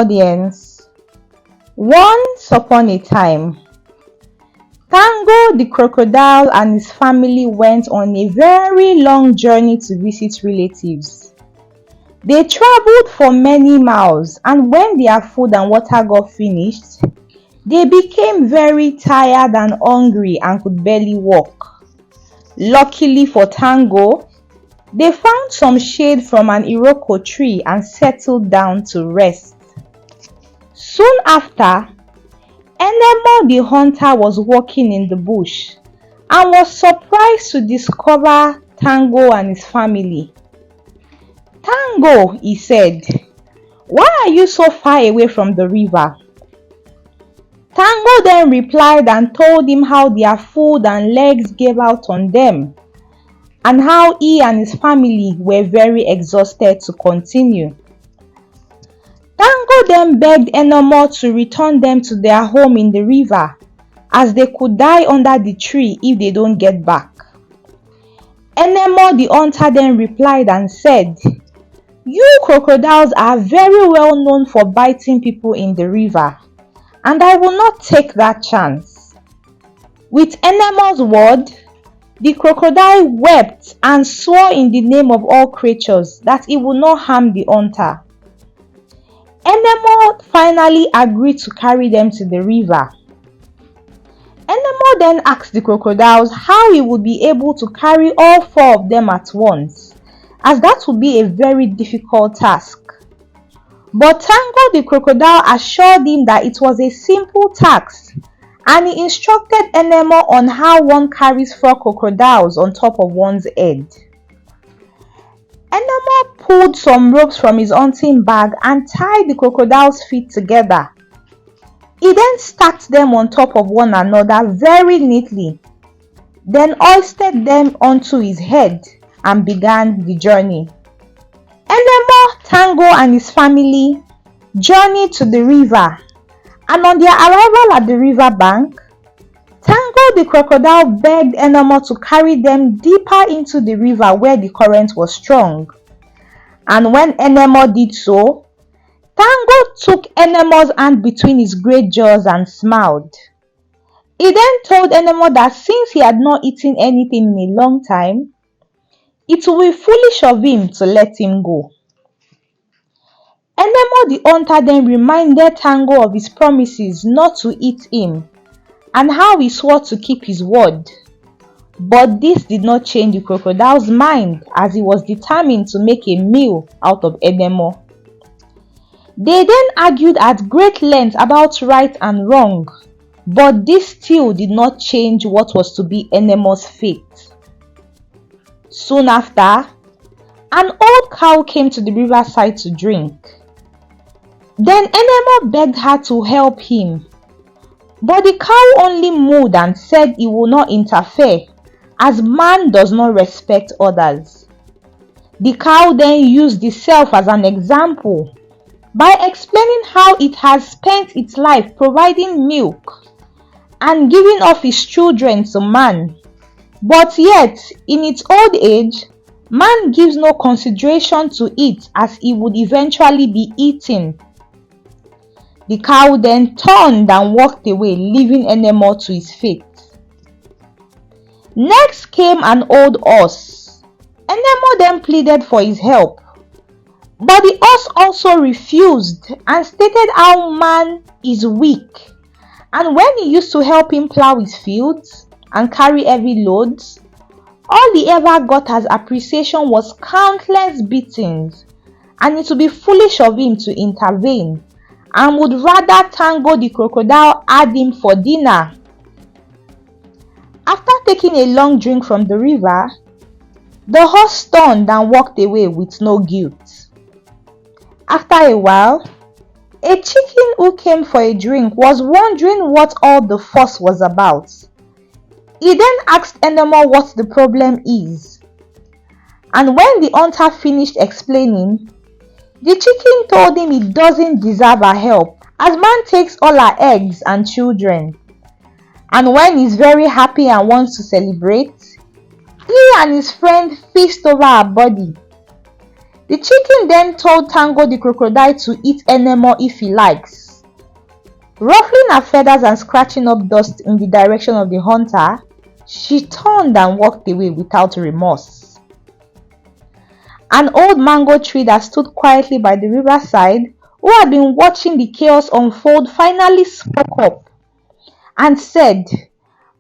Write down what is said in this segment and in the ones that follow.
audience. Once upon a time, Tango the crocodile and his family went on a very long journey to visit relatives. They traveled for many miles, and when their food and water got finished, they became very tired and hungry and could barely walk. Luckily for Tango, they found some shade from an iroko tree and settled down to rest. Soon after, Enemo the hunter was walking in the bush and was surprised to discover Tango and his family. "Tango," he said, "why are you so far away from the river?" Tango then replied and told him how their food and legs gave out on them, and how he and his family were very exhausted to continue. Tango then begged Enemo to return them to their home in the river, as they could die under the tree if they don't get back. Enemo the hunter then replied and said, "You crocodiles are very well known for biting people in the river, and I will not take that chance." With Enemo's word, the crocodile wept and swore in the name of all creatures that he would not harm the hunter. Enemo finally agreed to carry them to the river. Enemo then asked the crocodiles how he would be able to carry all four of them at once, as that would be a very difficult task. But Tango the crocodile assured him that it was a simple task, and he instructed Enemo on how one carries 4 crocodiles on top of one's head. Enemo pulled some ropes from his hunting bag and tied the crocodile's feet together. He then stacked them on top of one another very neatly, then hoisted them onto his head and began the journey. Enemo, Tango and his family journeyed to the river, and on their arrival at the river bank, Tango the crocodile begged Enemo to carry them deeper into the river where the current was strong. And when Enemo did so, Tango took Enemo's hand between his great jaws and smiled. He then told Enemo that since he had not eaten anything in a long time, it would be foolish of him to let him go. Enemo the hunter then reminded Tango of his promises not to eat him, and how he swore to keep his word. But this did not change the crocodile's mind, as he was determined to make a meal out of Enemo. They then argued at great length about right and wrong, but this still did not change what was to be Enemo's fate. Soon after, an old cow came to the riverside to drink. Then Enemo begged her to help him, but the cow only mooed and said he would not interfere, as man does not respect others. The cow then used itself as an example by explaining how it has spent its life providing milk and giving off its children to man, but yet in its old age, man gives no consideration to it, as he would eventually be eaten. The cow then turned and walked away, leaving Enemo to his fate. Next came an old horse. Enemo then pleaded for his help, but the horse also refused and stated how man is weak, and when he used to help him plow his fields and carry heavy loads, all he ever got as appreciation was countless beatings, and it would be foolish of him to intervene, and would rather Tango the crocodile had him for dinner. After taking a long drink from the river, the horse turned and walked away with no guilt. After a while, a chicken who came for a drink was wondering what all the fuss was about. He then asked Enemo what the problem is, and when the hunter finished explaining, the chicken told him he doesn't deserve her help, as man takes all her eggs and children, and when he's very happy and wants to celebrate, he and his friend feast over her body. The chicken then told Tango the crocodile to eat anymore if he likes. Ruffling her feathers and scratching up dust in the direction of the hunter, she turned and walked away without remorse. An old mango tree that stood quietly by the riverside, who had been watching the chaos unfold, finally spoke up and said,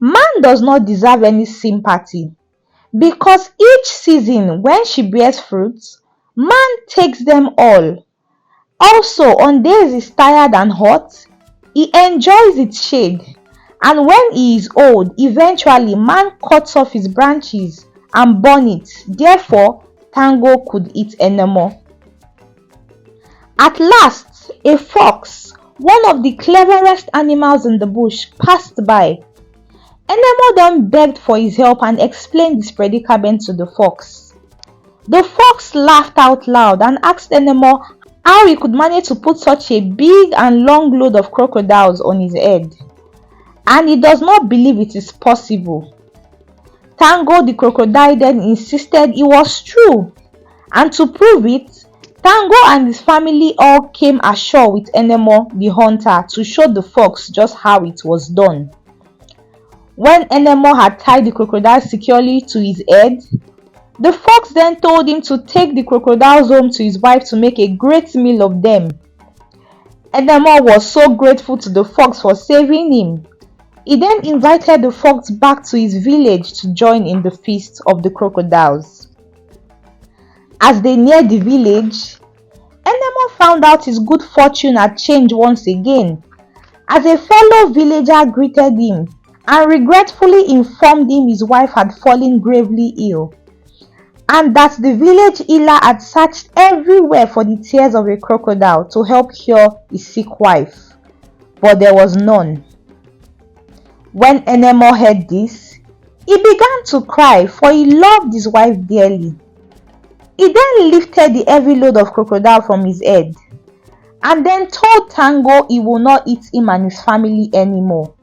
"Man does not deserve any sympathy, because each season when she bears fruits, man takes them all. Also, on days he's tired and hot, he enjoys its shade, and when he is old, eventually man cuts off his branches and burn it. Therefore, Tango could eat anymore." At last, a fox, one of the cleverest animals in the bush, passed by. Enemo then begged for his help and explained his predicament to the fox. The fox laughed out loud and asked Enemo how he could manage to put such a big and long load of crocodiles on his head, and he does not believe it is possible. Tango the crocodile then insisted it was true, and to prove it, Tango and his family all came ashore with Enemo the hunter to show the fox just how it was done. When Enemo had tied the crocodile securely to his head, the fox then told him to take the crocodiles home to his wife to make a great meal of them. Enemo was so grateful to the fox for saving him. He then invited the fox back to his village to join in the feast of the crocodiles. As they neared the village, Enemo found out his good fortune had changed once again, as a fellow villager greeted him and regretfully informed him his wife had fallen gravely ill, and that the village healer had searched everywhere for the tears of a crocodile to help cure his sick wife, but there was none. When Enemo heard this, he began to cry, for he loved his wife dearly. He then lifted the heavy load of crocodile from his head, and then told Tango he would not eat him and his family anymore,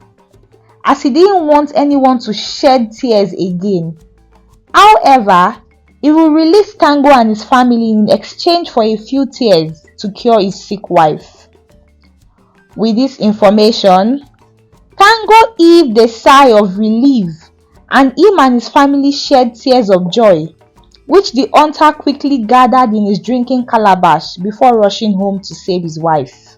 as he didn't want anyone to shed tears again. However, he will release Tango and his family in exchange for a few tears to cure his sick wife. With this information, Tango heaved a sigh of relief, and him and his family shed tears of joy, which the hunter quickly gathered in his drinking calabash before rushing home to save his wife.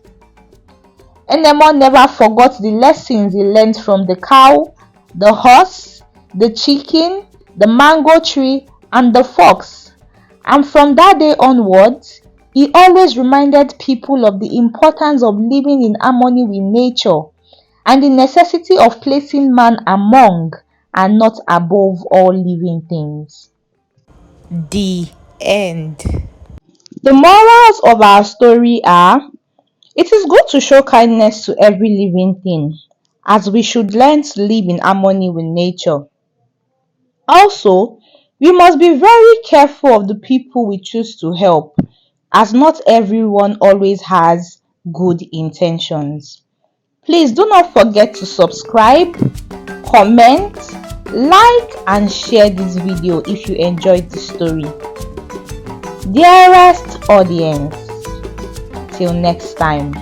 Enemo never forgot the lessons he learned from the cow, the horse, the chicken, the mango tree, and the fox, and from that day onwards, he always reminded people of the importance of living in harmony with nature and the necessity of placing man among and not above all living things. The end. The morals of our story are: it is good to show kindness to every living thing, as we should learn to live in harmony with nature. Also, we must be very careful of the people we choose to help, as not everyone always has good intentions. Please do not forget to subscribe, comment, like, and share this video if you enjoyed the story. Dearest audience, till next time.